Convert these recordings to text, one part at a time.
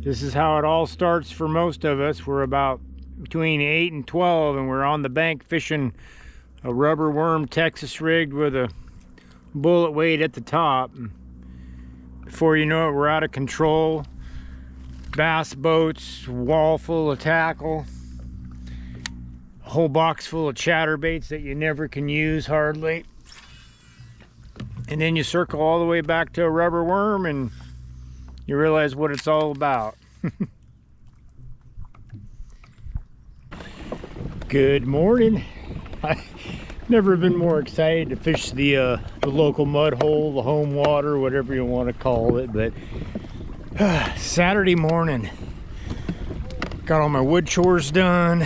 This is how it all starts for most of us. We're about between 8 and 12 and we're on the bank fishing a rubber worm Texas rigged with a bullet weight at the top. Before you know it, we're out of control. Bass boats, wall full of tackle, a whole box full of chatterbaits that you never can use hardly. And then you circle all the way back to a rubber worm and you realize what it's all about. Good morning. I've never been more excited to fish the local mud hole, the home water, whatever you want to call it. But Saturday morning, got all my wood chores done.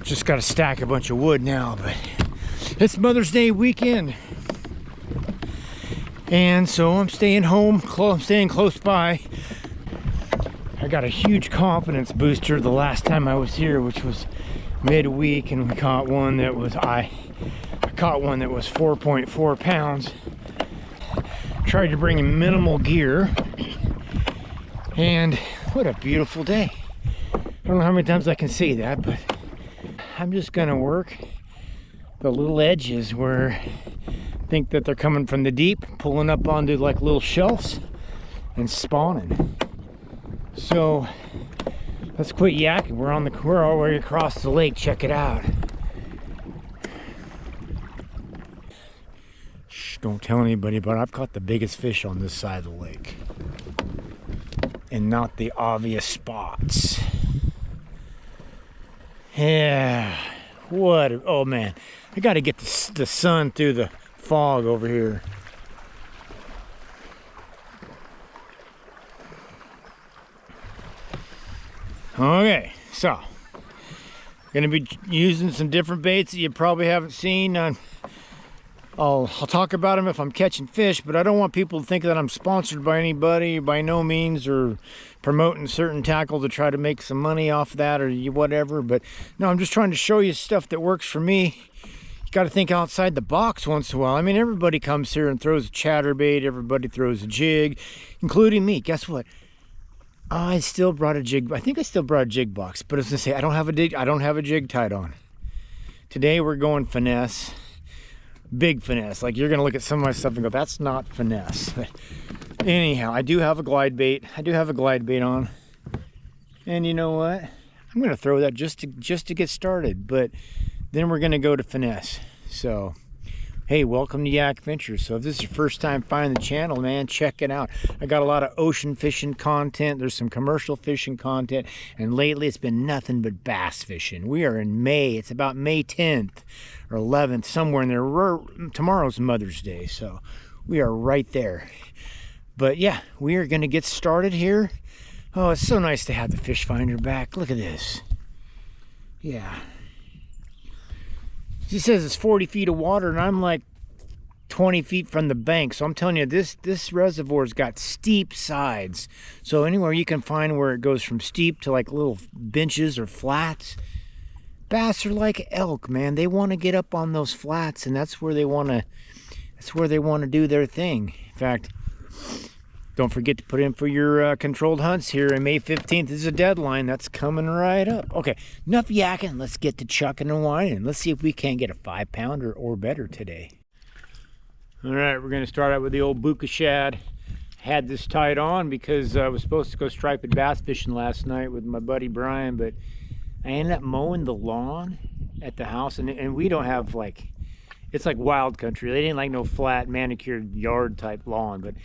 Just got to stack a bunch of wood now, but it's Mother's Day weekend. And so I'm staying home, I'm staying close by. I got a huge confidence booster the last time I was here, which was midweek, and we caught one that was, I caught one that was 4.4 pounds. Tried to bring in minimal gear, and what a beautiful day. I don't know how many times I can say that, but I'm just gonna work the little edges where think that they're coming from the deep, pulling up onto like little shelves and spawning. So let's quit yakking. We're all the way across the lake. Check it out. Shh, don't tell anybody, but I've caught the biggest fish on this side of the lake, and not the obvious spots. Yeah, what? Oh man, I got to get the sun through the fog over here. Okay, so gonna be using some different baits that you probably haven't seen. I'll talk about them if I'm catching fish, but I don't want people to think that I'm sponsored by anybody by no means, or promoting certain tackle to try to make some money off that or whatever. But no, I'm just trying to show you stuff that works for me. You got to think outside the box once in a while. I mean, everybody comes here and throws a chatterbait. Everybody throws a jig, including me. Guess what? I still brought a jig. I think I still brought a jig box, but I was gonna say I don't have a jig tied on. Today we're going finesse, big finesse. Like, you're gonna look at some of my stuff and go, "That's not finesse." But anyhow, I do have a glide bait. I do have a glide bait on, and you know what? I'm gonna throw that just to get started. But then we're gonna go to finesse. So hey, welcome to Yak Ventures. So if this is your first time finding the channel, man, check it out. I got a lot of ocean fishing content. There's some commercial fishing content, and lately it's been nothing but bass fishing. We are in May. It's about May 10th or 11th, somewhere in there. Tomorrow's Mother's Day, so we are right there. But yeah, we are gonna get started here. Oh, it's so nice to have the fish finder back. Look at this. Yeah. He says it's 40 feet of water, and I'm like 20 feet from the bank. So I'm telling you, this reservoir's got steep sides. So anywhere you can find where it goes from steep to like little benches or flats. Bass are like elk, man. They want to get up on those flats, and that's where they want to do their thing. In fact, don't forget to put in for your controlled hunts here. And May 15th is a deadline. That's coming right up. Okay, enough yakking. Let's get to chucking and whining. Let's see if we can't get a 5-pounder or better today. All right, we're going to start out with the old buka shad. Had this tied on because I was supposed to go striped bass fishing last night with my buddy Brian, but I ended up mowing the lawn at the house, and we don't have like, it's like wild country. They didn't like no flat manicured yard type lawn, but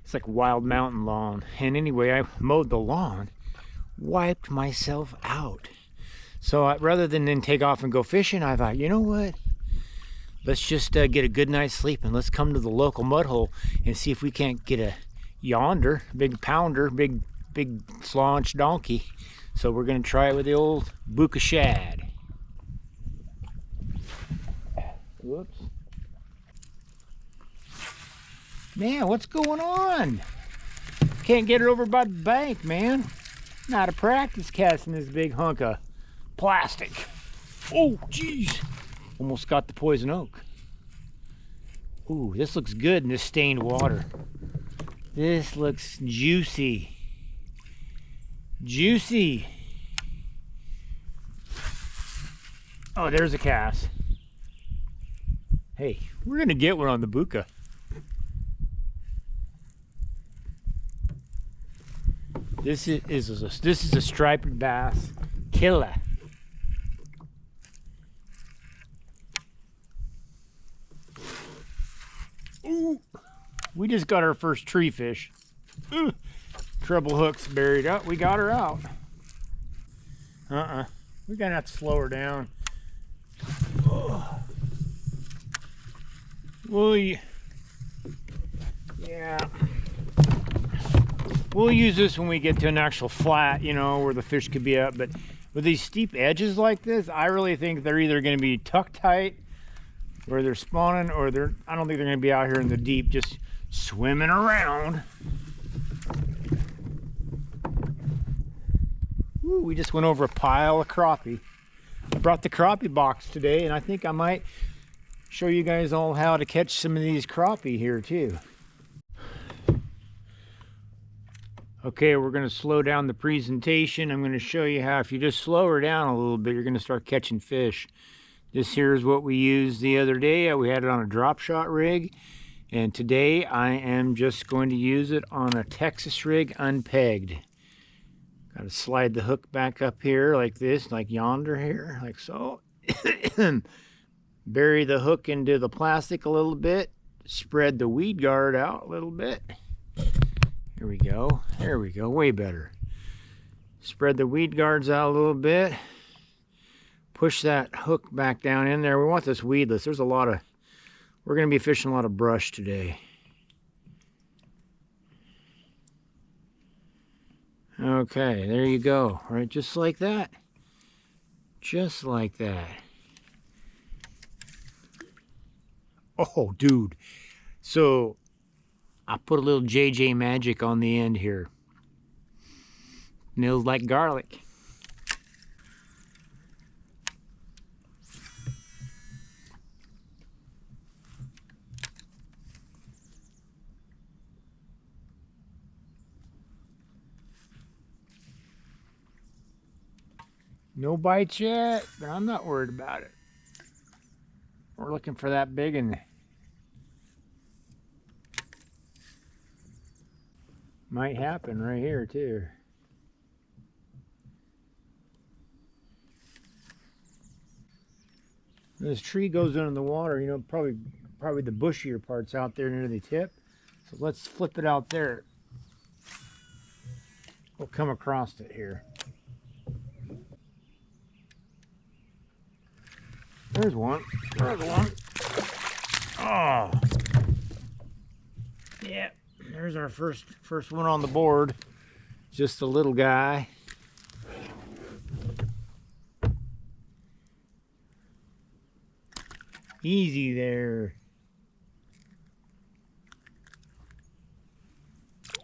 it's like wild mountain lawn. And anyway, I mowed the lawn, wiped myself out. So rather than then take off and go fishing, I thought, you know what? Let's just get a good night's sleep, and let's come to the local mud hole and see if we can't get a yonder, big pounder, big slaunch donkey. So we're gonna try it with the old buka shad. Whoops. Man, what's going on? Can't get it over by the bank, man. Not a practice casting this big hunk of plastic. Oh, geez. Almost got the poison oak. Ooh, this looks good in this stained water. This looks juicy. Juicy. Oh, there's a cast. Hey, we're gonna get one on the Buka. This is a striped bass killer. Ooh, we just got our first tree fish. Ooh, treble hooks buried up. We got her out. We're gonna have to slow her down. Oh. Yeah. We'll use this when we get to an actual flat, you know, where the fish could be up. But with these steep edges like this, I really think they're either going to be tuck tight where they're spawning, or I don't think they're going to be out here in the deep just swimming around. Ooh, we just went over a pile of crappie. I brought the crappie box today, and I think I might show you guys all how to catch some of these crappie here too. Okay, we're going to slow down the presentation. I'm going to show you how if you just slow her down a little bit, you're going to start catching fish. This here is what we used the other day. We had it on a drop shot rig, and today I am just going to use it on a Texas rig unpegged. Got to slide the hook back up here like this, like yonder here, like so. Bury the hook into the plastic a little bit. Spread the weed guard out a little bit. Here we go. There we go. Way better. Spread the weed guards out a little bit. Push that hook back down in there. We want this weedless. There's a lot of, we're going to be fishing a lot of brush today. Okay, there you go. All right, just like that. Just like that. Oh, dude. So I put a little JJ magic on the end here. Smells like garlic. No bites yet, but I'm not worried about it. We're looking for that big one. Might happen right here too. This tree goes under the water, you know, probably the bushier parts out there near the tip. So let's flip it out there. We'll come across it here. There's one. There's one. Oh. Yeah. There's our first one on the board. Just a little guy. Easy there.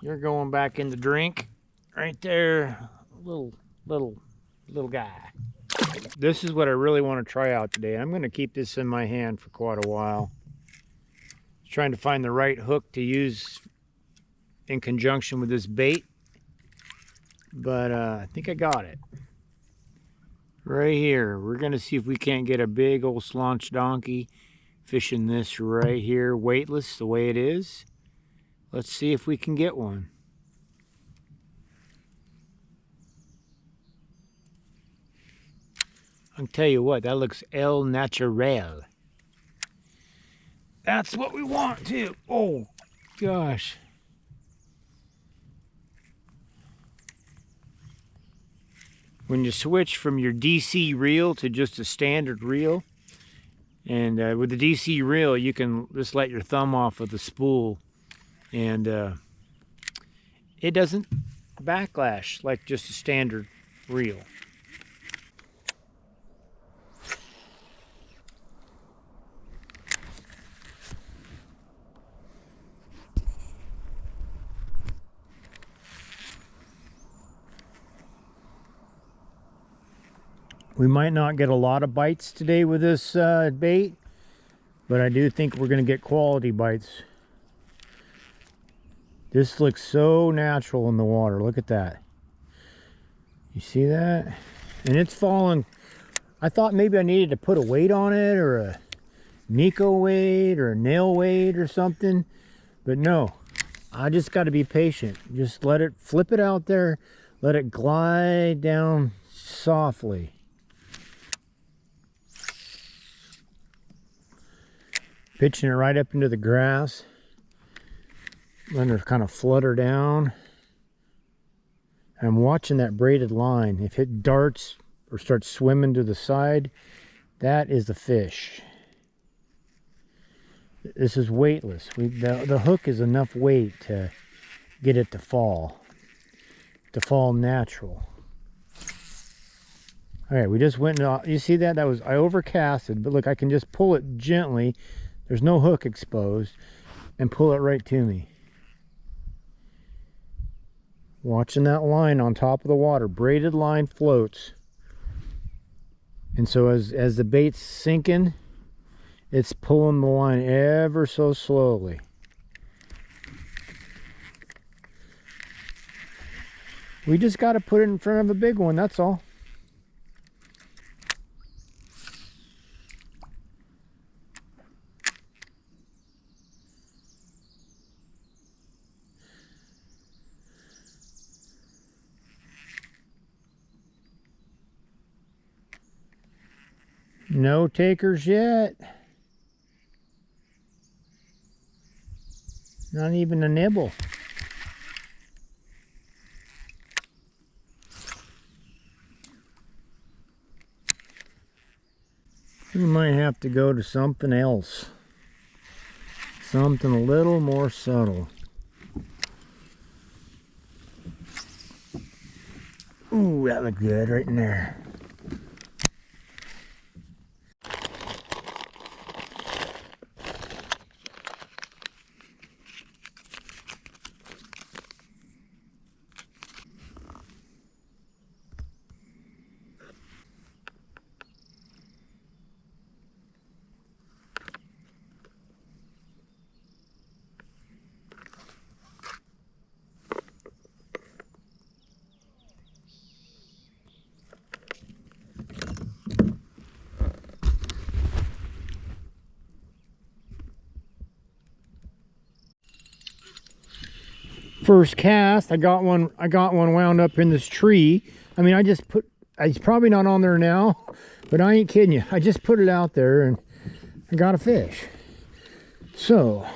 You're going back in the drink. Right there. Little guy. This is what I really want to try out today. I'm going to keep this in my hand for quite a while. Trying to find the right hook to use in conjunction with this bait, but I think I got it right here. We're gonna see if we can't get a big old slaunch donkey fishing this right here, weightless the way it is. Let's see if we can get one. I'll tell you what, that looks el natural. That's what we want too. Oh gosh. When you switch from your DC reel to just a standard reel, and with the DC reel you can just let your thumb off of the spool, and it doesn't backlash like just a standard reel. We might not get a lot of bites today with this bait, but I do think we're going to get quality bites. This looks so natural in the water. Look at that. You see that? And it's falling. I thought maybe I needed to put a weight on it, or a Nico weight, or a nail weight or something. But no, I just got to be patient. Just let it, flip it out there. Let it glide down softly. Pitching it right up into the grass. Letting her kind of flutter down. And I'm watching that braided line. If it darts or starts swimming to the side, that is the fish. This is weightless. The hook is enough weight to get it to fall natural. All right, we just went off. You see that? That was, I overcasted, but look, I can just pull it gently. There's no hook exposed, and pull it right to me. Watching that line on top of the water. Braided line floats. And so as the bait's sinking, it's pulling the line ever so slowly. We just got to put it in front of a big one, that's all. No takers yet. Not even a nibble. We might have to go to something else. Something a little more subtle. Ooh, that looked good right in there. First cast, I got one wound up in this tree. I mean, he's probably not on there now, but I ain't kidding you. I just put it out there and I got a fish. So,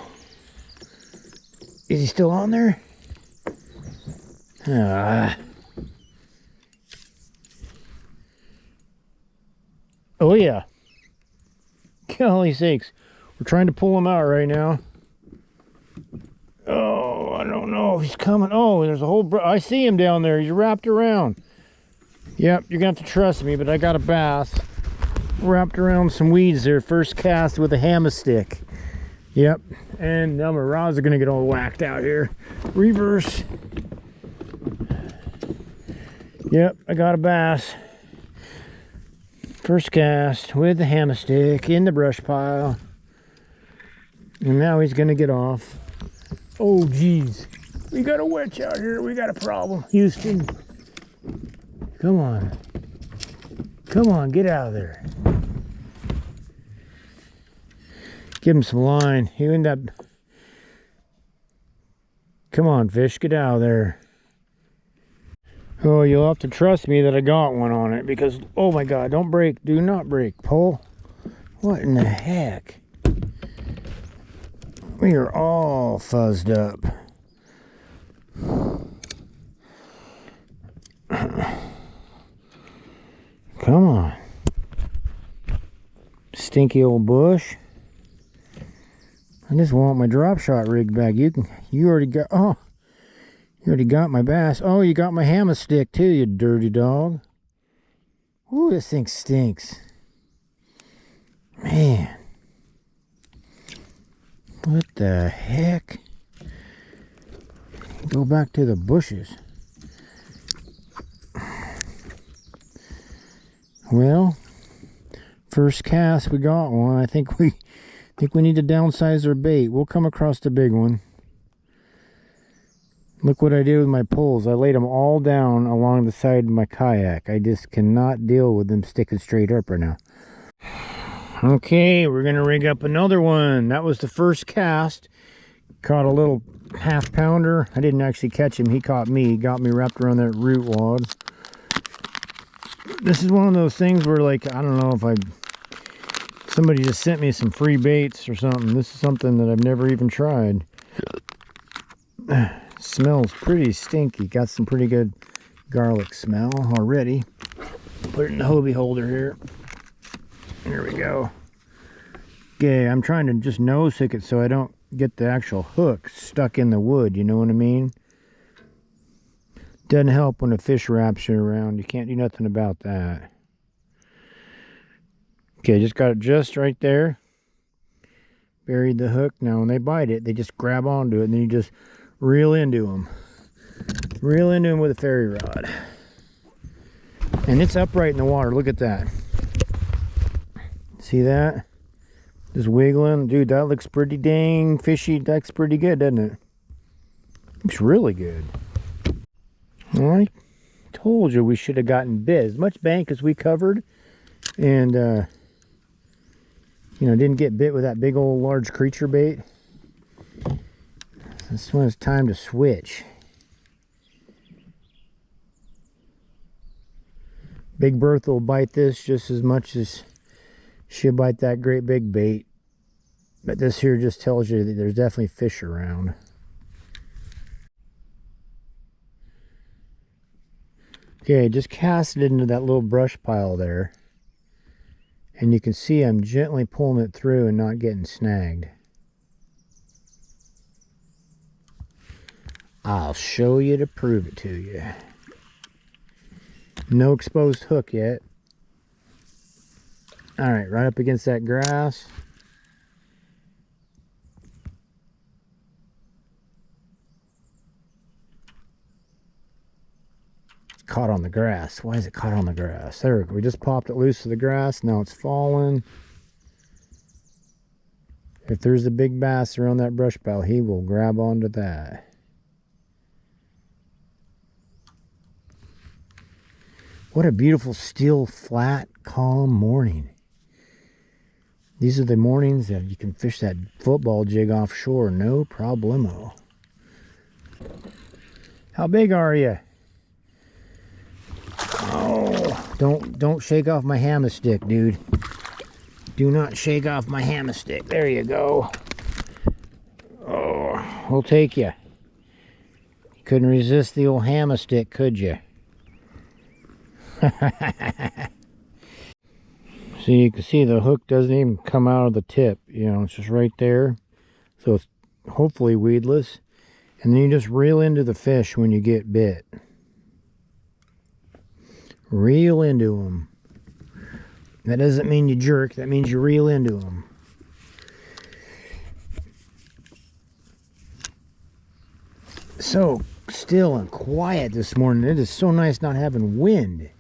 is he still on there? Oh yeah. Golly sakes. We're trying to pull him out right now. Oh, I don't know if he's coming. Oh, there's a whole... I see him down there. He's wrapped around. Yep, you're going to have to trust me, but I got a bass wrapped around some weeds there. First cast with a hammer stick. Yep, and now my rods are going to get all whacked out here. Reverse. Yep, I got a bass. First cast with the hammer stick in the brush pile. And now he's going to get off. Oh geez, we got a wedge out here. We got a problem. Houston, come on, get out of there. Give him some line. He end up. Come on, fish, get out of there. Oh, you'll have to trust me that I got one on it, because oh my God, don't break, do not break, pull. What in the heck? We are all fuzzed up. Come on. Stinky old bush. I just want my drop shot rig back. You already got my bass. Oh, you got my hammer stick too, you dirty dog. Ooh, this thing stinks. Man. What the heck? Go back to the bushes. Well, first cast we got one. I think we need to downsize our bait. We'll come across the big one. Look what I did with my poles. I laid them all down along the side of my kayak. I just cannot deal with them sticking straight up right now. Okay, we're gonna rig up another one. That was the first cast. Caught a little half pounder. I didn't actually catch him. He caught me. He got me wrapped around that root wad. This is one of those things where, like, I don't know if somebody just sent me some free baits or something. This is something that I've never even tried. Smells pretty stinky. Got some pretty good garlic smell already. Put it in the Hobie holder here. Here we go. Okay, I'm trying to just nose hook it so I don't get the actual hook stuck in the wood, you know what I mean? Doesn't help when a fish wraps you around. You can't do nothing about that. Okay, just got it just right there. Buried the hook. Now when they bite it, they just grab onto it and then you just reel into them. Reel into them with a ferry rod. And it's upright in the water. Look at that. See that? Just wiggling. Dude, that looks pretty dang fishy. That's pretty good, doesn't it? Looks really good. Well, I told you we should have gotten bit. As much bank as we covered. And, you know, didn't get bit with that big old large creature bait. This one is time to switch. Big Bertha will bite this just as much as she'll bite that great big bait. But this here just tells you that there's definitely fish around. Okay, just cast it into that little brush pile there. And you can see I'm gently pulling it through and not getting snagged. I'll show you to prove it to you. No exposed hook yet. Alright, right up against that grass. It's caught on the grass. Why is it caught on the grass? There we go. We just popped it loose to the grass. Now it's falling. If there's a big bass around that brush pile, he will grab onto that. What a beautiful, still, flat, calm morning. These are the mornings that you can fish that football jig offshore, no problemo. How big are you? Oh, don't shake off my hammerstick, dude. Do not shake off my hammerstick. There you go. Oh, we'll take you. Couldn't resist the old hammerstick, could you? So you can see the hook doesn't even come out of the tip. You know, it's just right there. So it's hopefully weedless. And then you just reel into the fish when you get bit. Reel into them. That doesn't mean you jerk. That means you reel into them. So still and quiet this morning. It is so nice not having wind.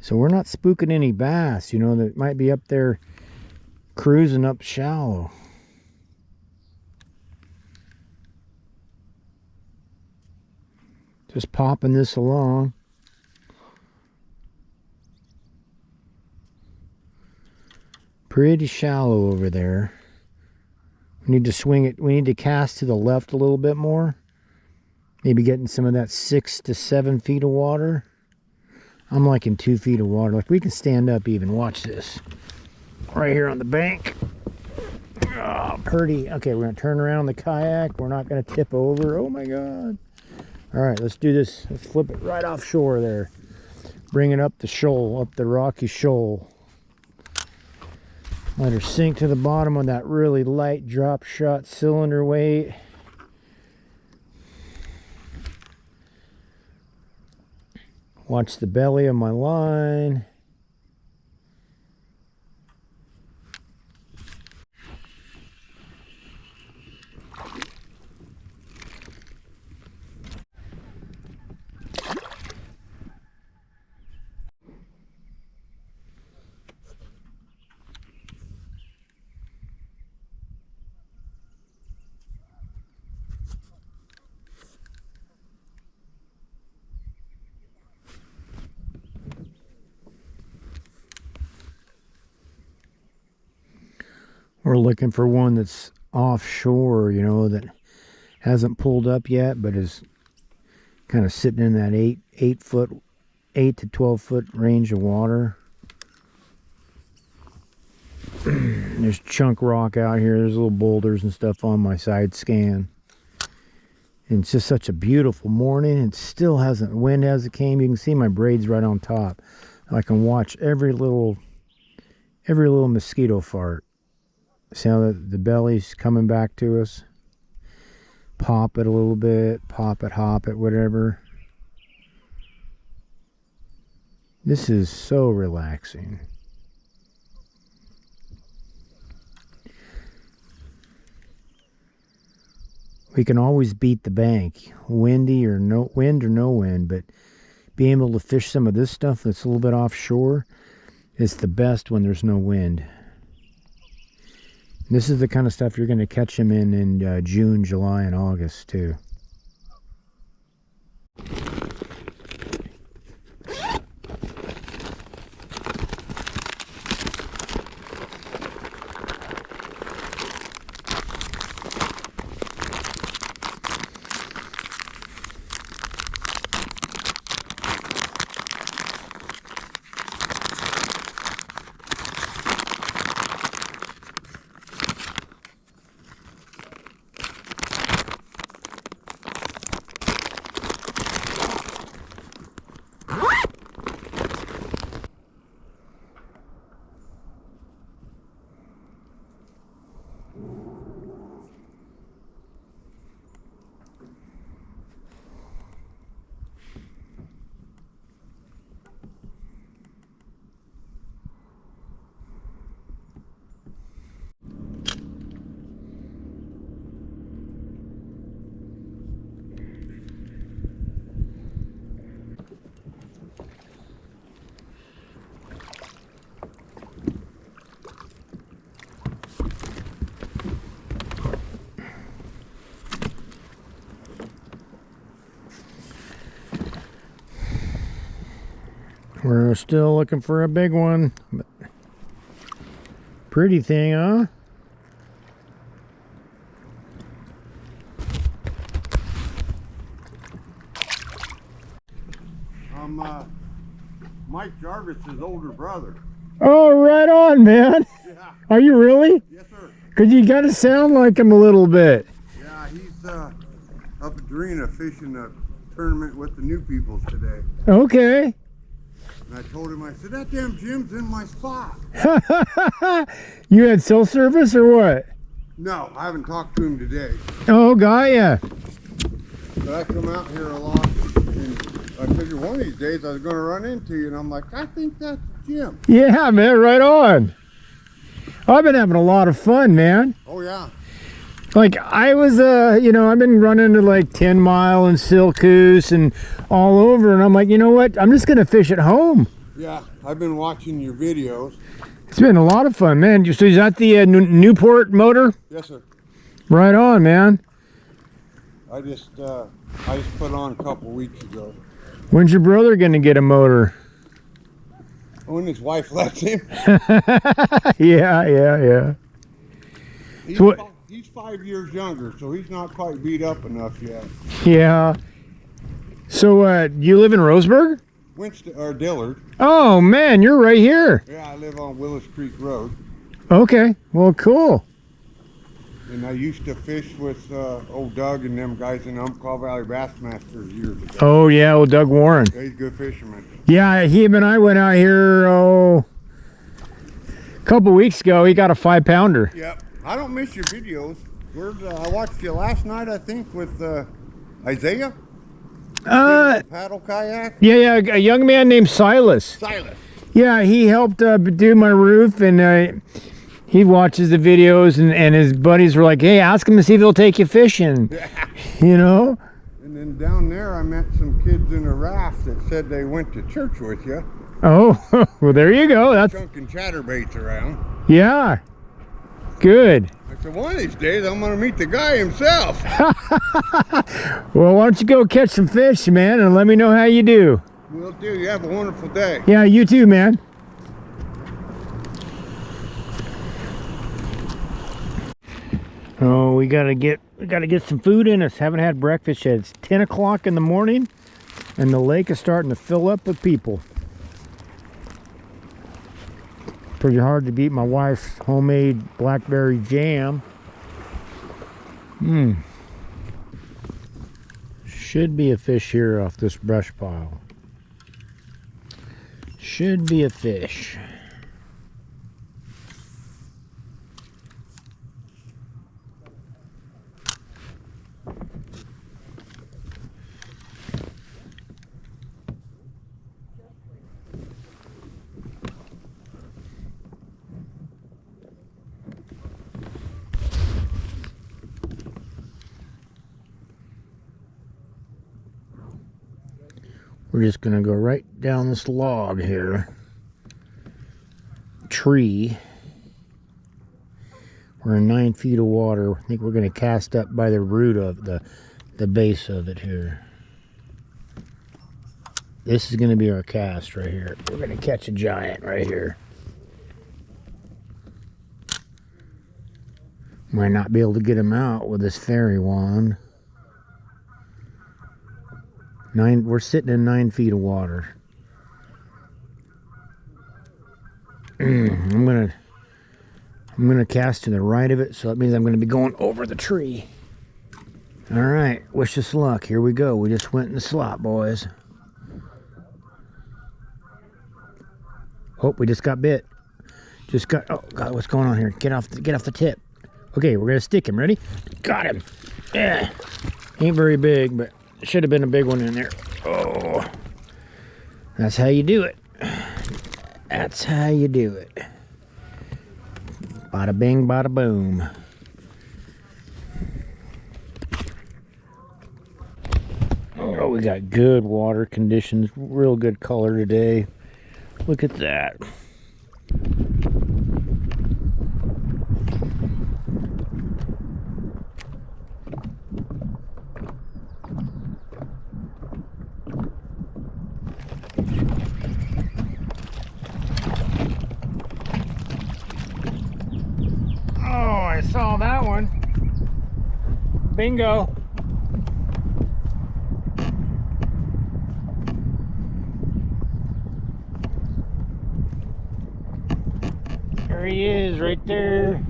So we're not spooking any bass, you know, that might be up there cruising up shallow. Just popping this along. Pretty shallow over there. We need to swing it. We need to cast to the left a little bit more. Maybe getting some of that 6 to 7 feet of water. I'm liking 2 feet of water. Like we can stand up even. Watch this. Right here on the bank. Oh, pretty. Okay, we're going to turn around the kayak. We're not going to tip over. Oh my God. All right, let's do this. Let's flip it right offshore there. Bring it up the shoal, up the rocky shoal. Let her sink to the bottom on that really light drop shot cylinder weight. Watch the belly of my line. We're looking for one that's offshore, you know, that hasn't pulled up yet, but is kind of sitting in that 8 to 12 foot range of water. There's chunk rock out here. There's little boulders and stuff on my side scan. And it's just such a beautiful morning. It still hasn't, wind hasn't came. You can see my braids right on top. I can watch every little mosquito fart. See how the belly's coming back to us? Pop it a little bit, pop it, hop it, whatever. This is so relaxing. We can always beat the bank, windy or no wind, but being able to fish some of this stuff that's a little bit offshore is the best when there's no wind. This is the kind of stuff you're going to catch them in June, July, and August too. We're still looking for a big one. But pretty thing, huh? I'm Mike Jarvis's older brother. Oh, right on, man. Yeah. Are you really? Yes, sir. Because you got to sound like him a little bit. Yeah, he's up at Drina fishing a tournament with the new peoples today. Okay. And I told him, I said, that damn Jim's in my spot. You had cell service or what? No, I haven't talked to him today. Oh, got ya. But I come out here a lot, and I figured one of these days I was going to run into you, and I'm like, I think that's Jim. Yeah, man, right on. I've been having a lot of fun, man. Oh, yeah. Like, I was, you know, I've been running to like 10 Mile and Silcoos and all over, and I'm like, you know what? I'm just going to fish at home. Yeah, I've been watching your videos. It's been a lot of fun, man. So is that the Newport motor? Yes, sir. Right on, man. I just put on a couple weeks ago. When's your brother going to get a motor? When his wife lets him. Yeah. He's 5 years younger, so he's not quite beat up enough yet. Yeah. So, you live in Roseburg? Winston or Dillard. Oh, man, you're right here. Yeah, I live on Willis Creek Road. Okay, well, cool. And I used to fish with old Doug and them guys in Umpqua Valley Bassmasters years ago. Oh, yeah, well, Doug Warren. Yeah, he's a good fisherman. Yeah, him and I went out here, a couple weeks ago. He got a 5-pounder. Yep. I don't miss your videos. I watched you last night, I think, with Isaiah. Paddle kayak. Yeah, a young man named Silas. Yeah, he helped do my roof, and he watches the videos, and his buddies were like, hey, ask him to see if he'll take you fishing. You know? And then down there, I met some kids in a raft that said they went to church with you. Oh, well, there you go. That's chunking chatterbaits around. Yeah. Good. I said, one of these days, I'm going to meet the guy himself. Well, why don't you go catch some fish, man, and let me know how you do. Will do. You have a wonderful day. Yeah, you too, man. Oh, we gotta get some food in us. Haven't had breakfast yet. It's 10 o'clock in the morning, and the lake is starting to fill up with people. Pretty hard to beat my wife's homemade blackberry jam. Should be a fish here off this brush pile. Should be a fish. We're just gonna go right down this log here. Tree. We're in 9 feet of water. I think we're gonna cast up by the root of the base of it here. This is gonna be our cast right here. We're gonna catch a giant right here. Might not be able to get him out with this fairy wand. We're sitting in 9 feet of water. I'm gonna cast to the right of it, so that means I'm gonna be going over the tree. All right, wish us luck. Here we go. We just went in the slot, boys. Oh, we just got bit. Oh God, what's going on here? Get off the tip. Okay, we're gonna stick him. Ready? Got him. Yeah. Ain't very big, but should have been a big one in there. Oh, that's how you do it. That's how you do it. Bada bing, bada boom. Oh, we got good water conditions. Real good color today. Look at that. I saw that one. Bingo. There he is, right there.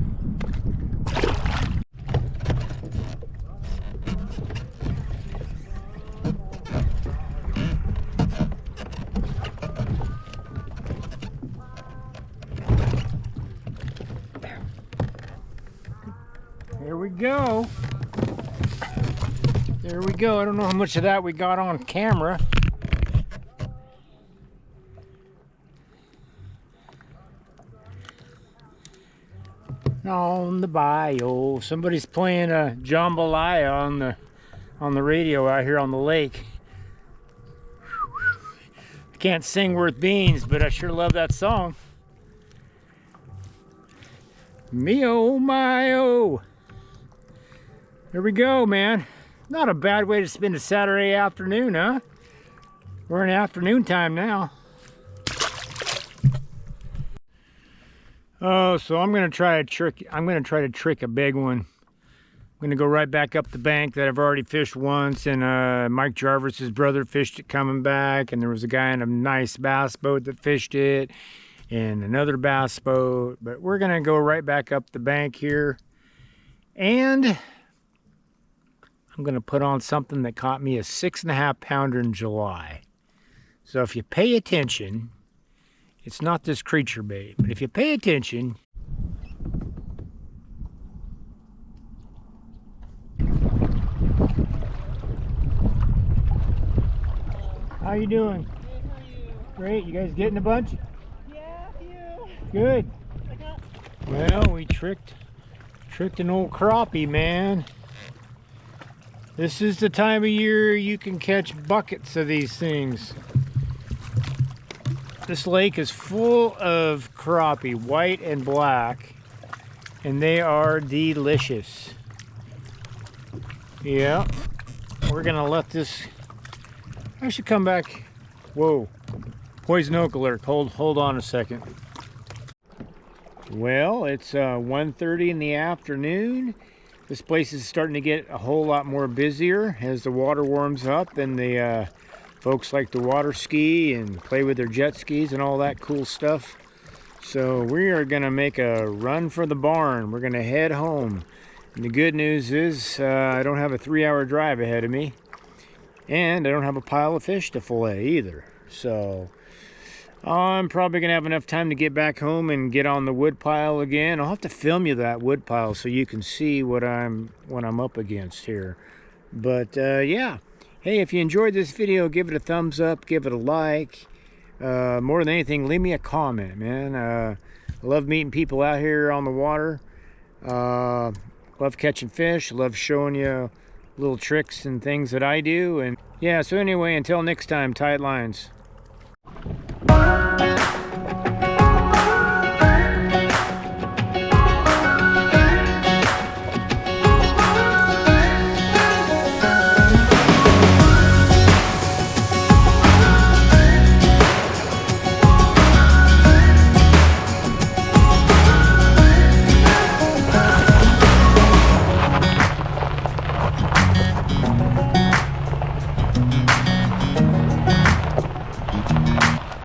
There we go. There we go. I don't know how much of that we got on camera. On the bayou. Somebody's playing a jambalaya on the radio out here on the lake. I can't sing worth beans, but I sure love that song. Me oh my oh. There we go, man. Not a bad way to spend a Saturday afternoon, huh? We're in afternoon time now. Oh, so I'm gonna try to trick a big one. I'm gonna go right back up the bank that I've already fished once, and Mike Jarvis's brother fished it coming back, and there was a guy in a nice bass boat that fished it, and another bass boat. But we're gonna go right back up the bank here, and I'm gonna put on something that caught me a 6.5 pounder in July. So if you pay attention, it's not this creature bait, but if you pay attention, how you doing? Good, how are you? Great, you guys getting a bunch? Yeah, a few. Good. I got... Well, we tricked an old crappie, man. This is the time of year you can catch buckets of these things. This lake is full of crappie, white and black, and they are delicious. Yeah, we're gonna let this, I should come back. Whoa, poison oak alert. Hold on a second. Well, it's 1:30 in the afternoon. This place is starting to get a whole lot more busier as the water warms up, and the folks like to water ski and play with their jet skis and all that cool stuff. So we are gonna make a run for the barn. We're gonna head home. And the good news is I don't have a 3-hour drive ahead of me, and I don't have a pile of fish to fillet either. So I'm probably gonna have enough time to get back home and get on the wood pile again. I'll have to film you that wood pile so you can see what I'm up against here. But yeah, hey, if you enjoyed this video, give it a thumbs up, give it a like. More than anything, leave me a comment, man. I love meeting people out here on the water. Love catching fish, love showing you little tricks and things that I do. And yeah, so anyway, until next time, tight lines.